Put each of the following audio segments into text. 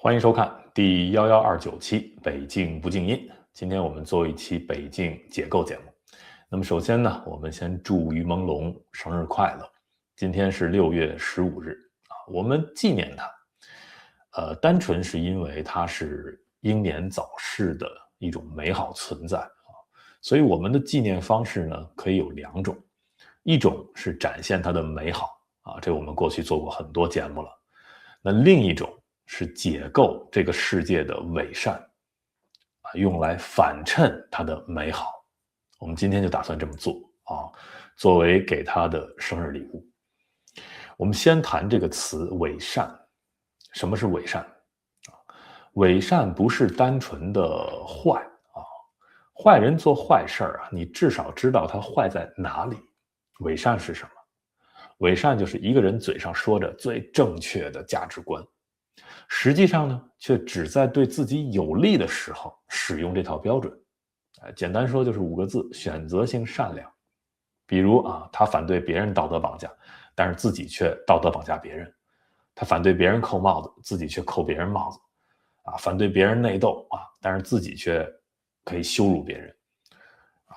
欢迎收看第1129期北境不静音。今天我们做一期北境解构节目。那么首先呢，我们先祝于朦胧生日快乐。今天是6月15日啊，我们纪念他。单纯是因为他是英年早逝的一种美好存在啊，所以我们的纪念方式呢可以有两种，一种是展现他的美好啊，这我们过去做过很多节目了。那另一种是解构这个世界的伪善啊，用来反衬它的美好。我们今天就打算这么做啊，作为给他的生日礼物。我们先谈这个词伪善。什么是伪善？伪善不是单纯的坏啊，坏人做坏事啊，你至少知道他坏在哪里。伪善是什么？伪善就是一个人嘴上说着最正确的价值观，实际上呢，却只在对自己有利的时候使用这套标准。简单说就是5个字：选择性善良。比如啊，他反对别人道德绑架，但是自己却道德绑架别人；他反对别人扣帽子，自己却扣别人帽子；反对别人内斗啊，但是自己却可以羞辱别人；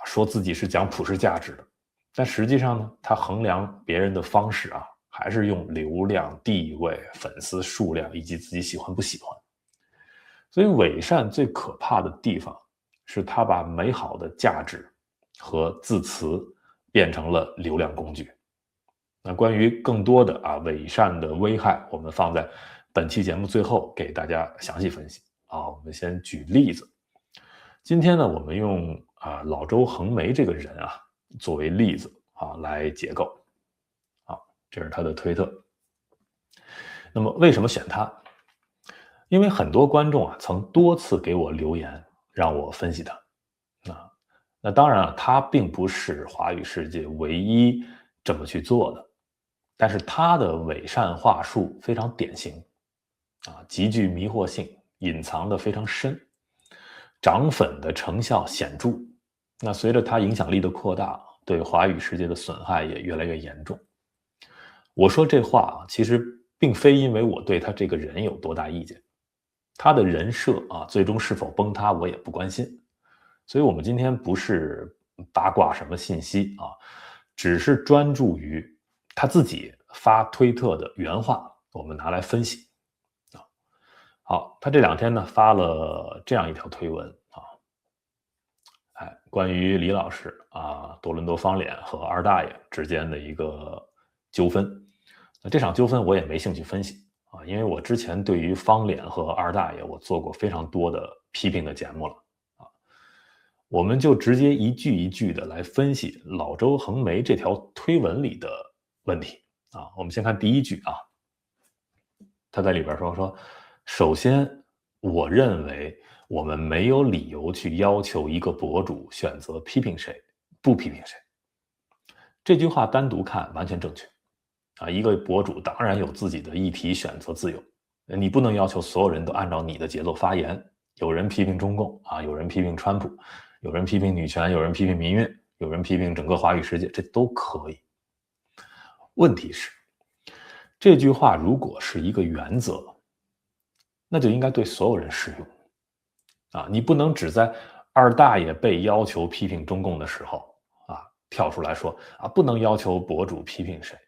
说自己是讲普世价值的，但实际上呢，他衡量别人的方式啊，还是用流量、地位、粉丝数量以及自己喜欢不喜欢。所以伪善最可怕的地方是他把美好的价值和字词变成了流量工具。那关于更多的伪善的危害，我们放在本期节目最后给大家详细分析啊。我们先举例子。今天呢，我们用老周横眉这个人啊作为例子啊来解构。这是他的推特。那么为什么选他？因为很多观众曾多次给我留言让我分析他。那当然他并不是华语世界唯一这么去做的，但是他的伪善话术非常典型极具迷惑性，隐藏的非常深，涨粉的成效显著。那随着他影响力的扩大，对华语世界的损害也越来越严重。我说这话其实并非因为我对他这个人有多大意见，他的人设最终是否崩塌我也不关心。所以我们今天不是八卦什么信息只是专注于他自己发推特的原话，我们拿来分析好，他这2天呢发了这样一条推文关于李老师多伦多方脸和二大爷之间的一个纠纷。那这场纠纷我也没兴趣分析因为我之前对于方脸和二大爷我做过非常多的批评的节目了我们就直接一句一句的来分析老周横眉这条推文里的问题我们先看第一句他在里边说，首先我认为我们没有理由去要求一个博主选择批评谁不批评谁。这句话单独看完全正确一个博主当然有自己的议题选择自由，你不能要求所有人都按照你的节奏发言。有人批评中共有人批评川普，有人批评女权，有人批评民运，有人批评整个华语世界，这都可以。问题是这句话如果是一个原则，那就应该对所有人适用你不能只在二大爷被要求批评中共的时候跳出来说不能要求博主批评谁。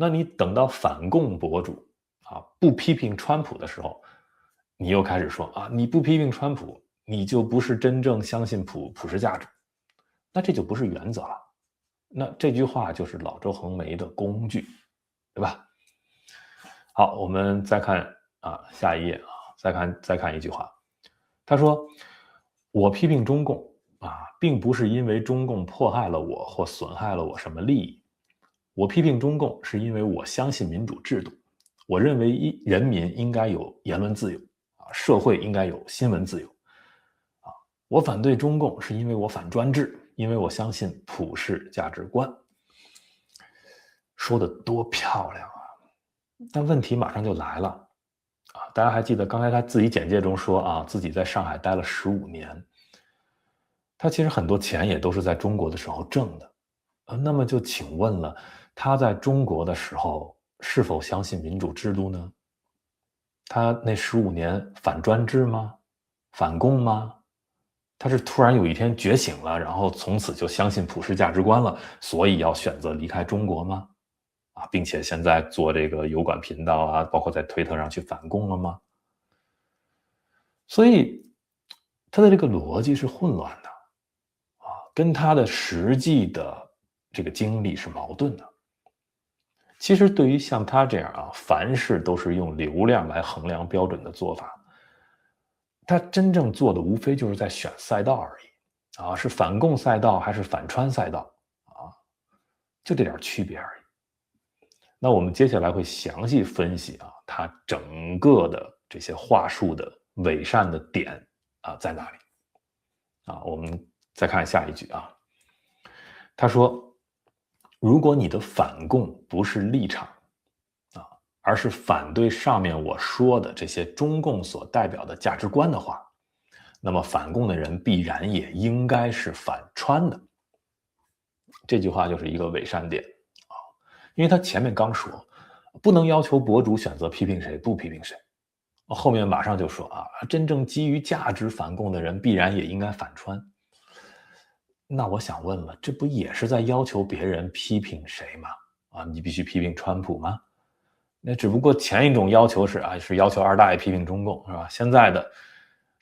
那你等到反共博主不批评川普的时候，你又开始说你不批评川普，你就不是真正相信普世价值，那这就不是原则了。那这句话就是老周横眉的工具，对吧？好，我们再看下一页再看一句话。他说我批评中共并不是因为中共迫害了我或损害了我什么利益，我批评中共是因为我相信民主制度，我认为人民应该有言论自由社会应该有新闻自由我反对中共是因为我反专制，因为我相信普世价值观。说得多漂亮但问题马上就来了大家还记得刚才他自己简介中说自己在上海待了15年，他其实很多钱也都是在中国的时候挣的那么就请问了，他在中国的时候是否相信民主制度呢？他那15年反专制吗？反共吗？他是突然有一天觉醒了，然后从此就相信普世价值观了，所以要选择离开中国吗？并且现在做这个油管频道啊，包括在推特上去反共了吗？所以他的这个逻辑是混乱的跟他的实际的这个经历是矛盾的。其实对于像他这样凡事都是用流量来衡量标准的做法，他真正做的无非就是在选赛道而已是反共赛道还是反川赛道就这点区别而已。那我们接下来会详细分析他整个的这些话术的伪善的点在哪里我们再看下一句他说如果你的反共不是立场而是反对上面我说的这些中共所代表的价值观的话，那么反共的人必然也应该是反川的。这句话就是一个伪善点因为他前面刚说不能要求博主选择批评谁不批评谁，后面马上就说真正基于价值反共的人必然也应该反川。那我想问了，这不也是在要求别人批评谁吗？你必须批评川普吗？那只不过前一种要求是要求二大爷批评中共，是吧？现在的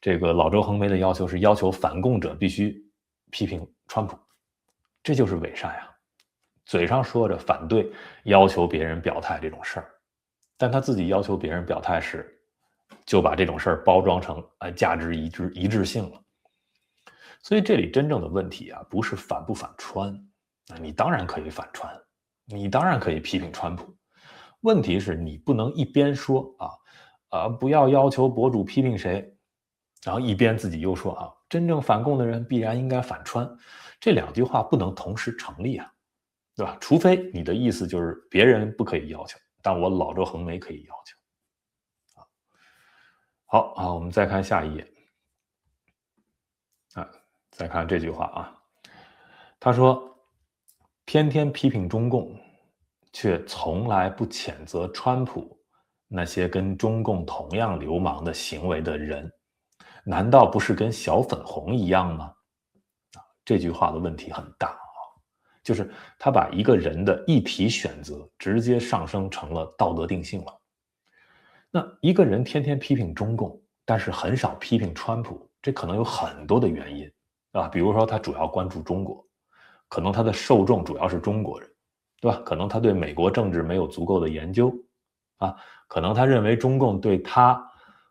这个老周横眉的要求是要求反共者必须批评川普，这就是伪善嘴上说着反对要求别人表态这种事儿，但他自己要求别人表态时，就把这种事儿包装成价值一致性了。所以这里真正的问题不是反不反川你当然可以反川，你当然可以批评川普，问题是你不能一边说不要要求博主批评谁，然后一边自己又说真正反共的人必然应该反川，这两句话不能同时成立对吧？除非你的意思就是别人不可以要求，但我老周横眉可以要求好我们再看下一页再看这句话他说天天批评中共却从来不谴责川普那些跟中共同样流氓的行为的人，难道不是跟小粉红一样吗？这句话的问题很大就是他把一个人的议题选择直接上升成了道德定性了。那一个人天天批评中共，但是很少批评川普，这可能有很多的原因比如说他主要关注中国，可能他的受众主要是中国人，对吧？可能他对美国政治没有足够的研究可能他认为中共对他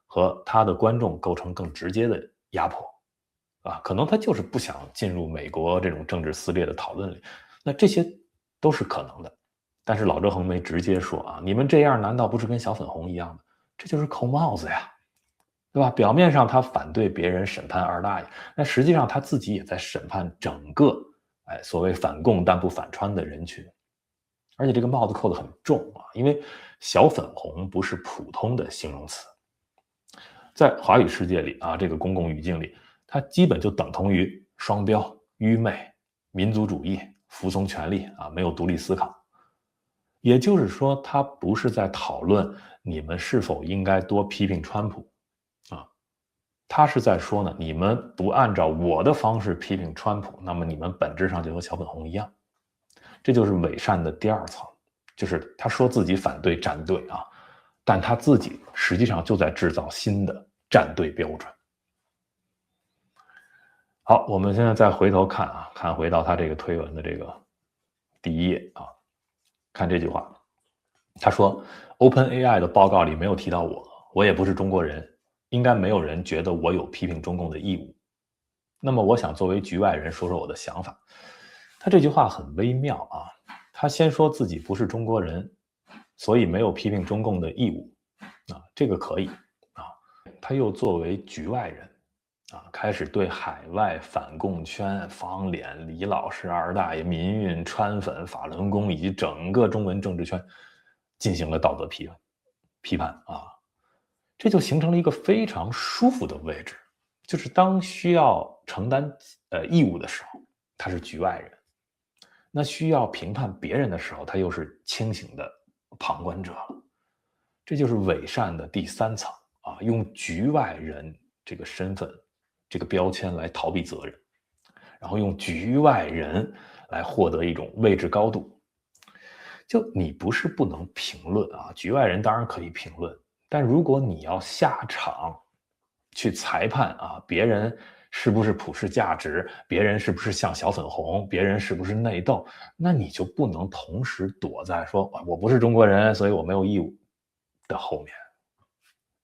和他的观众构成更直接的压迫可能他就是不想进入美国这种政治撕裂的讨论里，那这些都是可能的。但是老周横眉直接说你们这样难道不是跟小粉红一样的？这就是扣帽子呀，对吧？表面上他反对别人审判二大爷，那实际上他自己也在审判整个所谓反共但不反川的人群。而且这个帽子扣得很重因为小粉红不是普通的形容词，在华语世界里这个公共语境里，它基本就等同于双标、愚昧、民族主义、服从权力没有独立思考。也就是说，它不是在讨论你们是否应该多批评川普他是在说呢，你们不按照我的方式批评川普，那么你们本质上就和小粉红一样。这就是伪善的第二层，就是他说自己反对站队但他自己实际上就在制造新的站队标准。好，我们现在再回头看看回到他这个推文的这个第一页看这句话，他说 OpenAI 的报告里没有提到我也不是中国人，应该没有人觉得我有批评中共的义务。那么我想作为局外人说说我的想法。他这句话很微妙他先说自己不是中国人，所以没有批评中共的义务这个可以他又作为局外人开始对海外反共圈、方脸、李老师、二大爷、民运、川粉、法轮功以及整个中文政治圈进行了道德批判这就形成了一个非常舒服的位置，就是当需要承担义务的时候，他是局外人；那需要评判别人的时候，他又是清醒的旁观者了。这就是伪善的第3层啊，用局外人这个身份、这个标签来逃避责任，然后用局外人来获得一种位置高度。就你不是不能评论啊，局外人当然可以评论，但如果你要下场去裁判啊，别人是不是普世价值，别人是不是像小粉红，别人是不是内斗，那你就不能同时躲在说我不是中国人，所以我没有义务的后面。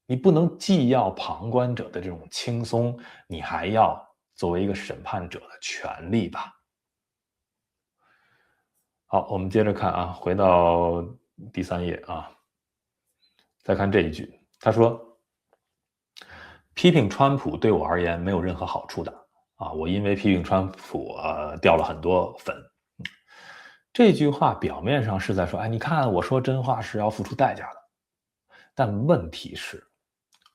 你不能既要旁观者的这种轻松，你还要作为一个审判者的权利吧。好，我们接着看啊，回到第3页啊，再看这一句，他说：“批评川普对我而言没有任何好处的啊，我因为批评川普掉了很多粉。”这句话表面上是在说，哎，你看我说真话是要付出代价的，但问题是，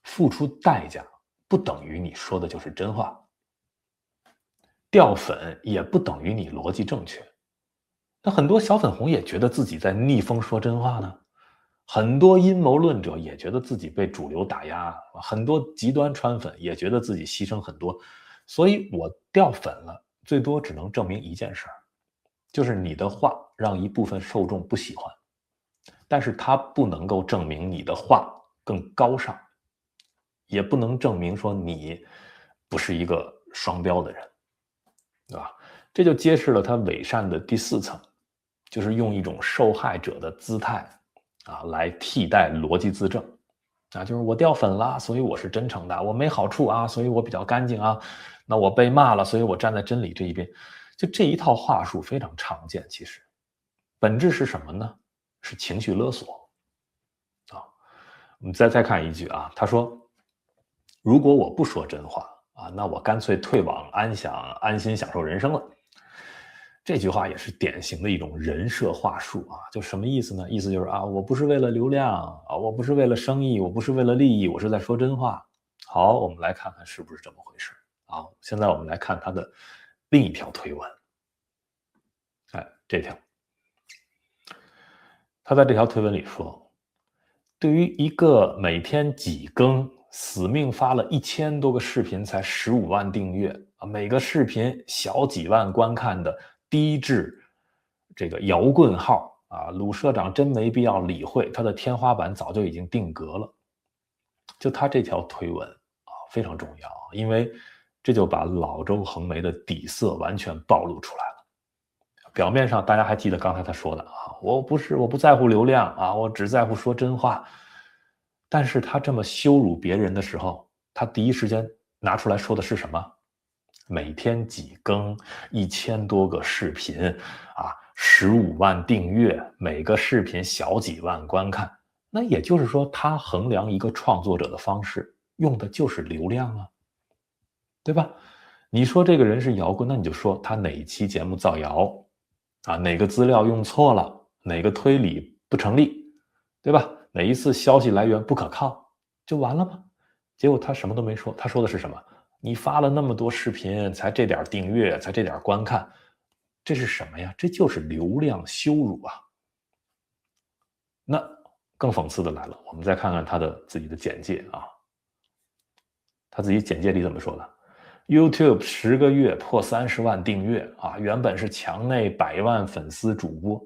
付出代价不等于你说的就是真话，掉粉也不等于你逻辑正确。那很多小粉红也觉得自己在逆风说真话呢，很多阴谋论者也觉得自己被主流打压，很多极端川粉也觉得自己牺牲很多，所以我掉粉了，最多只能证明一件事儿，就是你的话让一部分受众不喜欢，但是它不能够证明你的话更高尚，也不能证明说你不是一个双标的人，对吧？这就揭示了他伪善的第4层，就是用一种受害者的姿态啊来替代逻辑自证啊，就是我掉粉了，所以我是真诚的，我没好处啊，所以我比较干净啊，那我被骂了，所以我站在真理这一边，就这一套话术非常常见。其实本质是什么呢？是情绪勒索啊。我们再看一句啊，他说：“如果我不说真话啊，那我干脆退网安心享受人生了。”这句话也是典型的一种人设话术啊，就什么意思呢？意思就是啊，我不是为了流量啊，我不是为了生意，我不是为了利益，我是在说真话。好，我们来看看是不是这么回事啊？现在我们来看他的另一条推文，哎，这条，他在这条推文里说，对于一个每天几更、死命发了1000多个视频才15万订阅啊，每个视频小几万观看的低质这个摇棍号啊，鲁社长真没必要理会，他的天花板早就已经定格了。就他这条推文啊非常重要，因为这就把老周横眉的底色完全暴露出来了。表面上大家还记得刚才他说的啊，我不在乎流量啊，我只在乎说真话。但是他这么羞辱别人的时候，他第一时间拿出来说的是什么？每天几更，1000多个视频啊，15万订阅，每个视频小几万观看。那也就是说，他衡量一个创作者的方式用的就是流量啊，对吧？你说这个人是摇棍，那你就说他哪一期节目造谣啊，哪个资料用错了，哪个推理不成立，对吧？哪一次消息来源不可靠，就完了吗？结果他什么都没说，他说的是什么？你发了那么多视频，才这点订阅，才这点观看，这是什么呀？这就是流量羞辱啊！那更讽刺的来了，我们再看看他的自己的简介啊，他自己简介里怎么说的 ？YouTube 10个月破30万订阅啊，原本是墙内100万粉丝主播，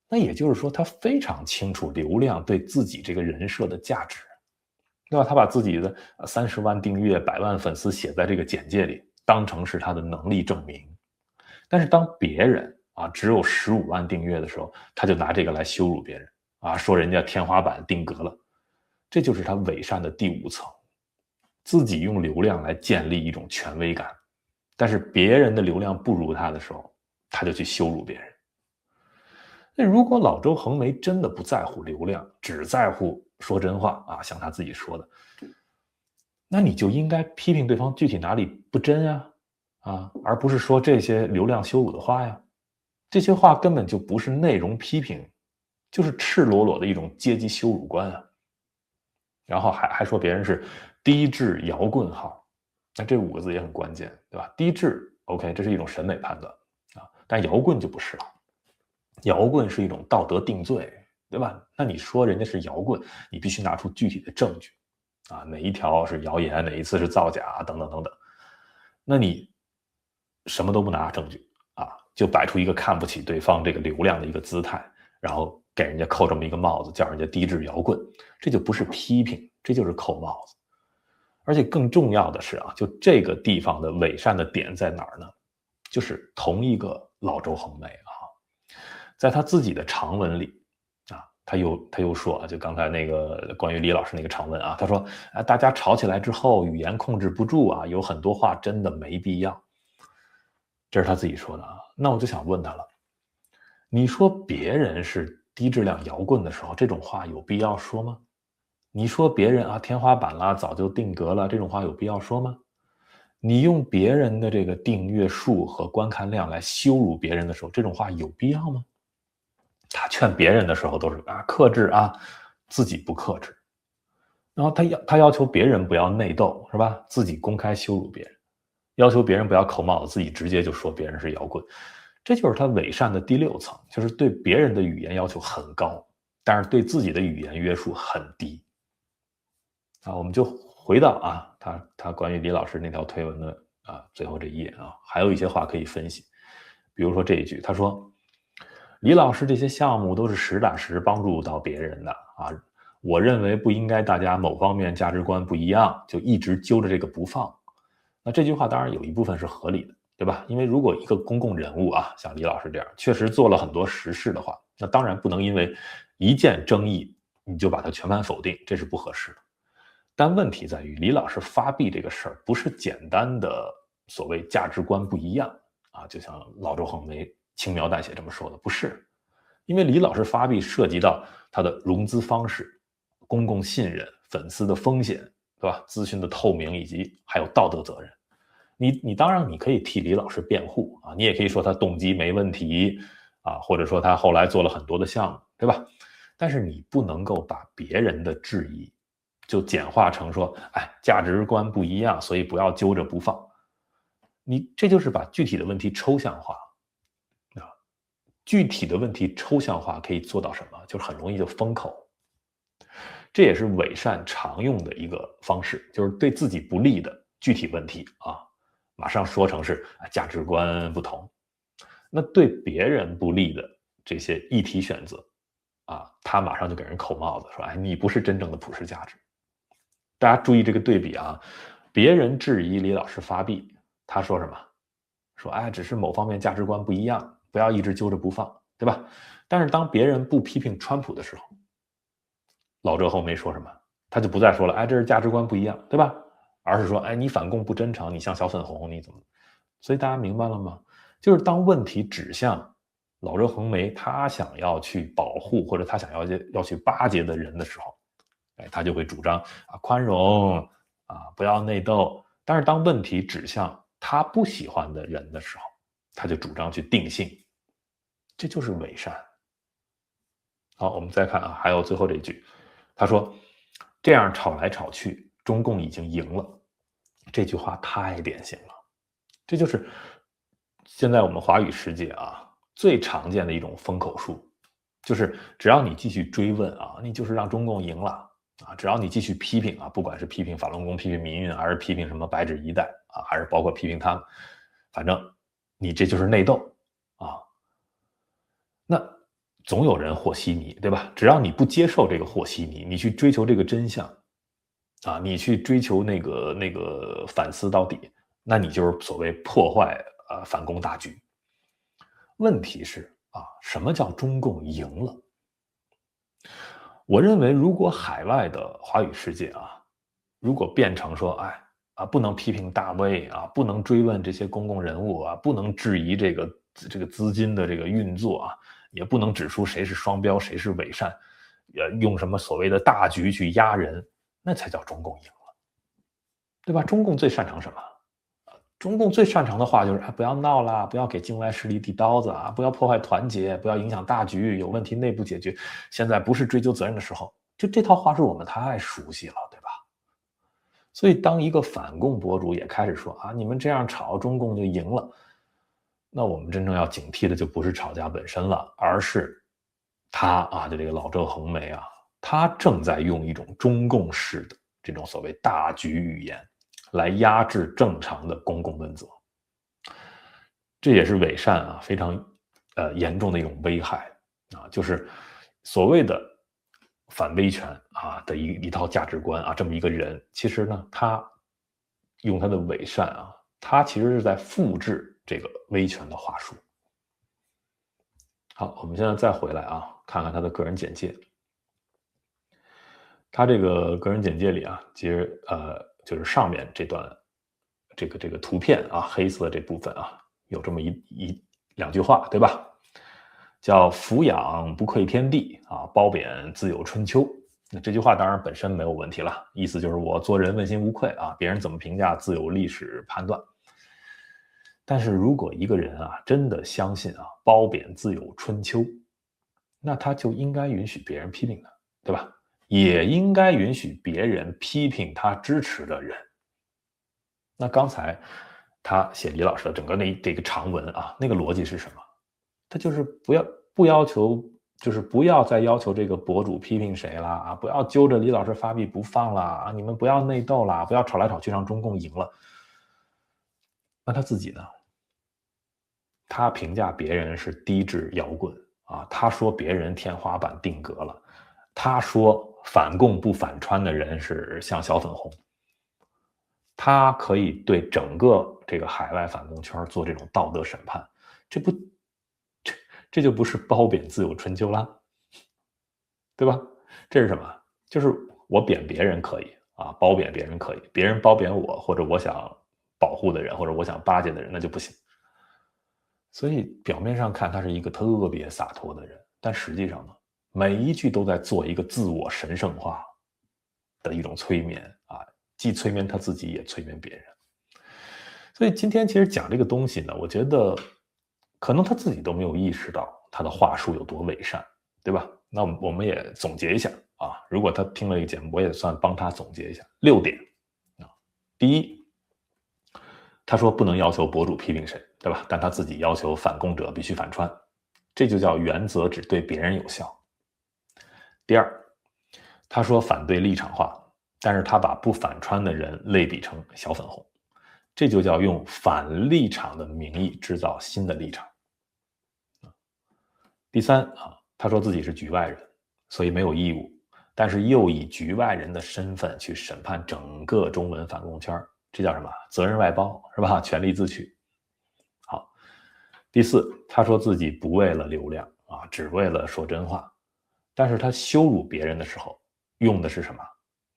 那也就是说，他非常清楚流量对自己这个人设的价值，对吧？他把自己的30万订阅、100万粉丝写在这个简介里，当成是他的能力证明。但是当别人啊只有15万订阅的时候，他就拿这个来羞辱别人啊，说人家天花板定格了，这就是他伪善的第5层，自己用流量来建立一种权威感，但是别人的流量不如他的时候，他就去羞辱别人。那如果老周横眉真的不在乎流量，只在乎说真话啊，像他自己说的，那你就应该批评对方具体哪里不真呀，而不是说这些流量羞辱的话呀。这些话根本就不是内容批评，就是赤裸裸的一种阶级羞辱观啊。然后还说别人是低质摇棍号，那这5个字也很关键，对吧？低质 OK， 这是一种审美判断啊，但摇棍就不是了。摇棍是一种道德定罪对吧？那你说人家是摇棍，你必须拿出具体的证据啊，哪一条是谣言，哪一次是造假，等等等等。那你什么都不拿证据啊，就摆出一个看不起对方这个流量的一个姿态，然后给人家扣这么一个帽子，叫人家低质摇棍，这就不是批评，这就是扣帽子。而且更重要的是啊，就这个地方的伪善的点在哪儿呢？就是同一个老周恒梅啊，在他自己的长文里啊，他又说啊，就刚才那个关于李老师那个长文啊，他说啊，大家吵起来之后，语言控制不住啊，有很多话真的没必要。这是他自己说的啊。那我就想问他了，你说别人是低质量摇棍的时候，这种话有必要说吗？你说别人啊天花板了，早就定格了，这种话有必要说吗？你用别人的这个订阅数和观看量来羞辱别人的时候，这种话有必要吗？他劝别人的时候都是啊克制啊，自己不克制。然后他要求别人不要内斗，是吧？自己公开羞辱别人，要求别人不要扣帽子，自己直接就说别人是摇棍。这就是他伪善的第六层，就是对别人的语言要求很高，但是对自己的语言约束很低。啊，我们就回到啊，他关于李老师那条推文的啊最后这一页啊，还有一些话可以分析，比如说这一句，他说，李老师这些项目都是实打实帮助到别人的啊，我认为不应该大家某方面价值观不一样，就一直揪着这个不放。那这句话当然有一部分是合理的，对吧？因为如果一个公共人物啊，像李老师这样，确实做了很多实事的话，那当然不能因为一件争议你就把它全盘否定，这是不合适的。但问题在于，李老师发币这个事儿不是简单的所谓价值观不一样啊，就像老周恒梅轻描淡写这么说的，不是。因为李老师发币涉及到他的融资方式、公共信任、粉丝的风险，对吧？资讯的透明以及还有道德责任。你当然你可以替李老师辩护啊，你也可以说他动机没问题啊，或者说他后来做了很多的项目，对吧？但是你不能够把别人的质疑就简化成说，哎，价值观不一样，所以不要揪着不放。你这就是把具体的问题抽象化啊。具体的问题抽象化可以做到什么？就是很容易就封口。这也是伪善常用的一个方式，就是对自己不利的具体问题啊，马上说成是价值观不同。那对别人不利的这些议题选择啊，他马上就给人扣帽子，说哎，你不是真正的普世价值。大家注意这个对比啊，别人质疑李老师发币，他说什么？说哎，只是某方面价值观不一样，不要一直揪着不放，对吧？但是当别人不批评川普的时候，老周恒梅说什么？他就不再说了，哎，这是价值观不一样，对吧？而是说，哎，你反共不真诚，你像小粉红，你怎么？所以大家明白了吗？就是当问题指向老周恒梅他想要去保护或者他想要去巴结的人的时候，哎，他就会主张啊宽容啊，不要内斗。但是当问题指向他不喜欢的人的时候，他就主张去定性，这就是伪善。好，我们再看啊，还有最后这一句，他说：“这样吵来吵去，中共已经赢了。”这句话太典型了，这就是现在我们华语世界啊最常见的一种封口术，就是只要你继续追问啊，你就是让中共赢了啊，只要你继续批评啊，不管是批评法轮功、批评民运，还是批评什么白纸一代啊，还是包括批评他们，反正你这就是内斗啊。那总有人和稀泥，对吧？只要你不接受这个和稀泥，你去追求这个真相，啊，你去追求那个反思到底，那你就是所谓破坏反攻大局。问题是啊，什么叫中共赢了？我认为，如果海外的华语世界啊，如果变成说，哎啊，不能批评大 V 啊，不能追问这些公共人物啊，不能质疑这个资金的这个运作啊，也不能指出谁是双标，谁是伪善，用什么所谓的大局去压人，那才叫中共赢了，对吧？中共最擅长什么？中共最擅长的话就是，不要闹了，不要给境外势力递刀子啊，不要破坏团结，不要影响大局，有问题内部解决。现在不是追究责任的时候，就这套话术我们太熟悉了，对吧？所以当一个反共博主也开始说啊，你们这样吵，中共就赢了，那我们真正要警惕的就不是吵架本身了，而是就这个老周恒梅啊，他正在用一种中共式的这种所谓大局语言来压制正常的公共问责，这也是伪善啊非常严重的一种危害啊，就是所谓的反威权啊的一套价值观啊，这么一个人，其实呢，他用他的伪善啊，他其实是在复制这个威权的话术。好，我们现在再回来啊，看看他的个人简介。他这个个人简介里啊，其实就是上面这段这个图片啊，黑色这部分啊，有这么两句话，对吧？叫俯仰不愧天地啊，褒贬自有春秋。那这句话当然本身没有问题了，意思就是我做人问心无愧啊，别人怎么评价自有历史判断。但是如果一个人啊真的相信啊褒贬自有春秋，那他就应该允许别人批评他，对吧？也应该允许别人批评他支持的人。那刚才他写李老师的整个这个长文啊，那个逻辑是什么？他就是不要求，就是不要再要求这个博主批评谁啦啊，不要揪着李老师发币不放啦啊，你们不要内斗啦，不要吵来吵去让中共赢了。那他自己呢？他评价别人是低质摇滚啊，他说别人天花板定格了，他说反共不反川的人是像小粉红，他可以对整个这个海外反共圈做这种道德审判，这就不是褒贬自有春秋啦，对吧？这是什么？就是我贬别人可以啊，褒贬别人可以，别人褒贬我或者我想保护的人或者我想巴结的人那就不行。所以表面上看他是一个特别洒脱的人，但实际上呢，每一句都在做一个自我神圣化的一种催眠啊，既催眠他自己，也催眠别人。所以今天其实讲这个东西呢，我觉得可能他自己都没有意识到他的话术有多伪善，对吧？那我们也总结一下啊，如果他听了这个节目，我也算帮他总结一下6点啊。第一，他说不能要求博主批评谁，对吧？但他自己要求反共者必须反川，这就叫原则只对别人有效。第二，他说反对立场化，但是他把不反川的人类比成小粉红，这就叫用反立场的名义制造新的立场。第三啊，他说自己是局外人，所以没有义务，但是又以局外人的身份去审判整个中文反共圈，这叫什么？责任外包，是吧？权力自取。好，第四，他说自己不为了流量啊，只为了说真话，但是他羞辱别人的时候用的是什么？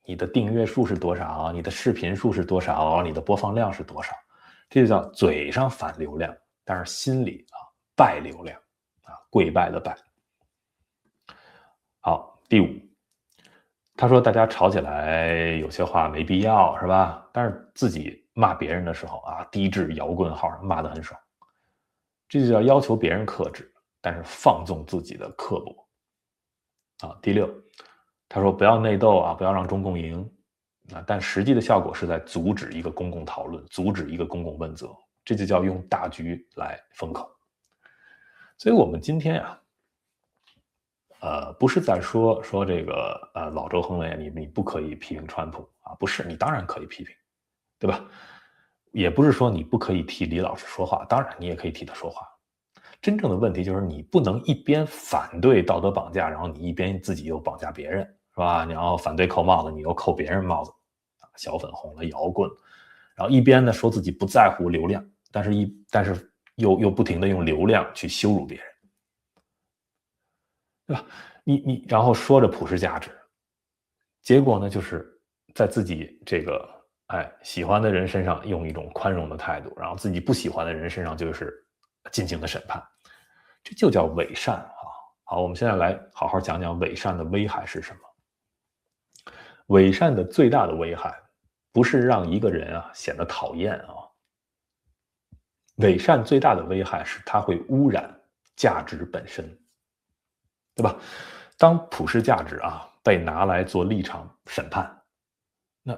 你的订阅数是多少？你的视频数是多少？你的播放量是多少？这就叫嘴上反流量，但是心里拜流量啊，跪拜的拜。好，第五，他说大家吵起来有些话没必要，是吧？但是自己骂别人的时候啊，低质摇滚号骂得很爽，这就叫要求别人克制，但是放纵自己的刻薄。啊，第六，他说不要内斗啊，不要让中共赢啊，但实际的效果是在阻止一个公共讨论，阻止一个公共问责，这就叫用大局来封口。所以我们今天啊，不是在说这个老周恒雷，你不可以批评川普啊，不是，你当然可以批评，对吧？也不是说你不可以替李老师说话，当然你也可以替他说话。真正的问题就是你不能一边反对道德绑架，然后你一边自己又绑架别人，是吧？你要反对扣帽子，你又扣别人帽子，小粉红了，摇滚，然后一边呢说自己不在乎流量，但是又不停的用流量去羞辱别人，对吧？你然后说着普世价值，结果呢就是在自己这个喜欢的人身上用一种宽容的态度，然后自己不喜欢的人身上就是尽情的审判，这就叫伪善啊！好，我们现在来好好讲讲伪善的危害是什么。伪善的最大的危害不是让一个人啊显得讨厌啊，伪善最大的危害是它会污染价值本身，对吧？当普世价值啊被拿来做立场审判，那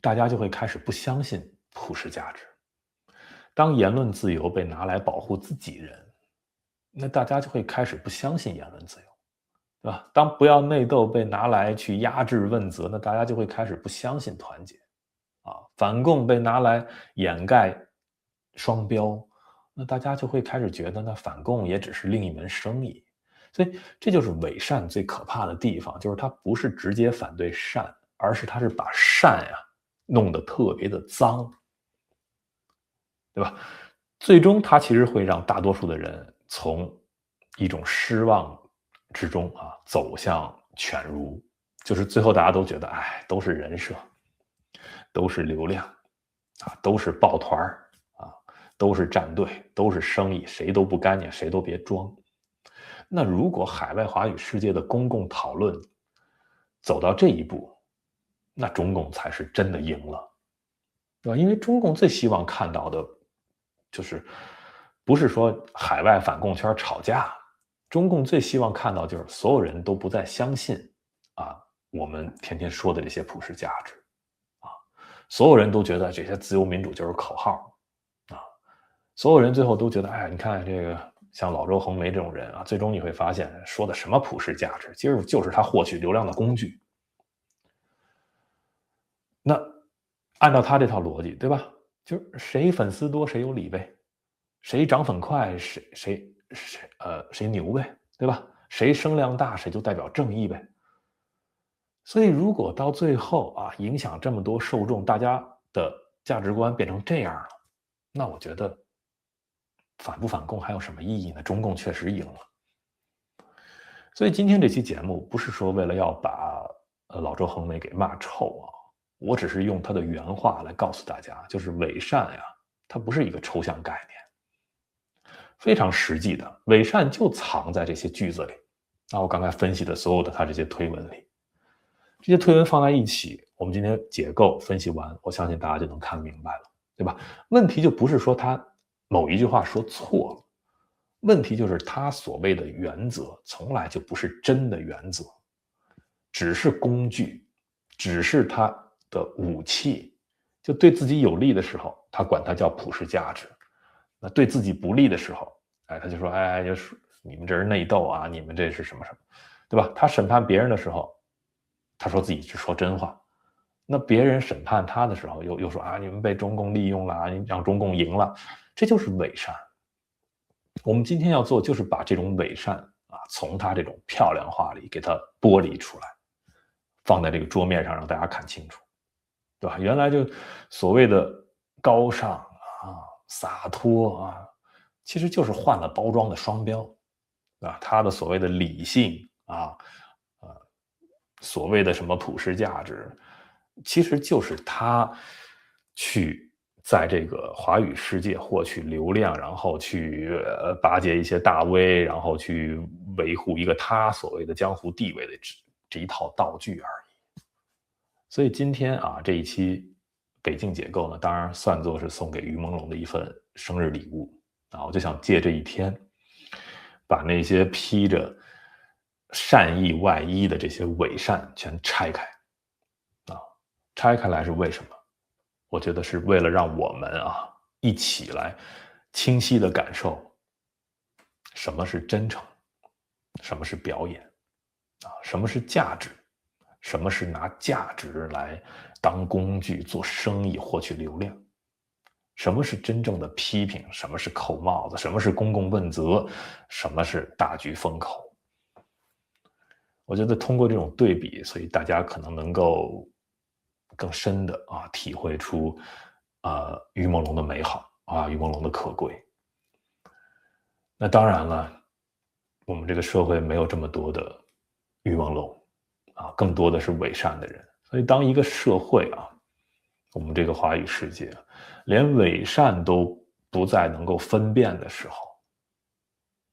大家就会开始不相信普世价值。当言论自由被拿来保护自己人，那大家就会开始不相信言论自由。对吧？当不要内斗被拿来去压制问责，那大家就会开始不相信团结啊。反共被拿来掩盖双标，那大家就会开始觉得那反共也只是另一门生意。所以这就是伪善最可怕的地方，就是它不是直接反对善，而是它是把善呀弄得特别的脏，对吧？最终它其实会让大多数的人从一种失望之中走向犬儒，就是最后大家都觉得，哎，都是人设，都是流量都是抱团都是战队，都是生意，谁都不干净，谁都别装。那如果海外华语世界的公共讨论走到这一步，那中共才是真的赢了，对吧？因为中共最希望看到的就是不是说海外反共圈吵架，中共最希望看到就是所有人都不再相信我们天天说的这些普世价值所有人都觉得这些自由民主就是口号所有人最后都觉得，哎，你看这个像老周恒梅这种人最终你会发现说的什么普世价值，其实就是他获取流量的工具。那按照他这套逻辑，对吧？就是谁粉丝多谁有理呗，谁涨粉快谁牛呗，对吧？谁声量大谁就代表正义呗。所以如果到最后影响这么多受众，大家的价值观变成这样了，那我觉得反不反共还有什么意义呢？中共确实赢了。所以今天这期节目不是说为了要把老周恒梅给骂臭我只是用他的原话来告诉大家，就是伪善呀，它不是一个抽象概念，非常实际的，伪善就藏在这些句子里。我刚才分析的所有的他这些推文里，这些推文放在一起，我们今天解构分析完，我相信大家就能看明白了，对吧？问题就不是说他某一句话说错了，问题就是他所谓的原则从来就不是真的原则，只是工具，只是他的武器。就对自己有利的时候，他管它叫普世价值；那对自己不利的时候，他就说，就是你们这是内斗你们这是什么什么，对吧？他审判别人的时候，他说自己是说真话。那别人审判他的时候，又说你们被中共利用了，你让中共赢了，这就是伪善。我们今天要做就是把这种伪善从他这种漂亮话里给它剥离出来，放在这个桌面上让大家看清楚，对吧？原来就所谓的高尚洒脱其实就是换了包装的双标他的所谓的理性所谓的什么普世价值，其实就是他去在这个华语世界获取流量，然后去巴结一些大 V， 然后去维护一个他所谓的江湖地位的这一套道具而已。所以今天这一期北京解构呢，当然算作是送给于朦胧的一份生日礼物我就想借这一天，把那些披着善意外衣的这些伪善全拆开拆开来是为什么？我觉得是为了让我们一起来清晰的感受什么是真诚，什么是表演什么是价值，什么是拿价值来当工具做生意获取流量，什么是真正的批评，什么是扣帽子，什么是公共问责，什么是大局封口。我觉得通过这种对比，所以大家可能能够更深的体会出于朦胧的美好于朦胧的可贵。那当然了，我们这个社会没有这么多的于朦胧更多的是伪善的人。所以当一个社会我们这个华语世界连伪善都不再能够分辨的时候，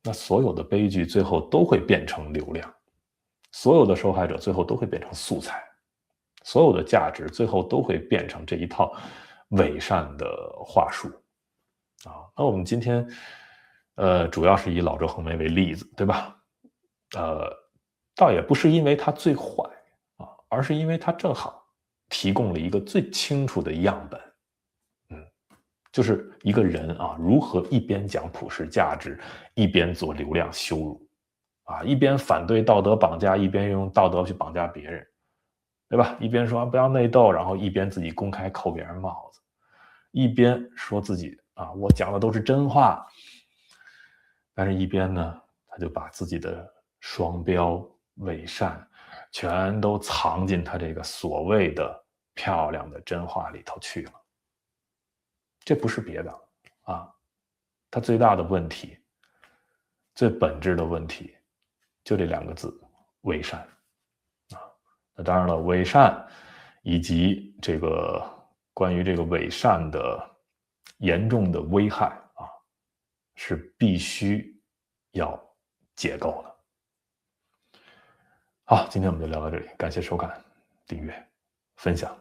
那所有的悲剧最后都会变成流量，所有的受害者最后都会变成素材，所有的价值最后都会变成这一套伪善的话术那我们今天主要是以老周恒梅为例子，对吧？倒也不是因为他最坏而是因为他正好提供了一个最清楚的样本就是一个人如何一边讲普世价值，一边做流量羞辱啊，一边反对道德绑架，一边用道德去绑架别人，对吧？一边说不要内斗，然后一边自己公开扣别人帽子，一边说自己啊，我讲的都是真话，但是一边呢，他就把自己的双标、伪善全都藏进他这个所谓的漂亮的真话里头去了。这不是别的啊，他最大的问题、最本质的问题，就这2个字：伪善啊。那当然了，伪善以及这个关于这个伪善的严重的危害啊，是必须要解构的。好，今天我们就聊到这里，感谢收看、订阅、分享。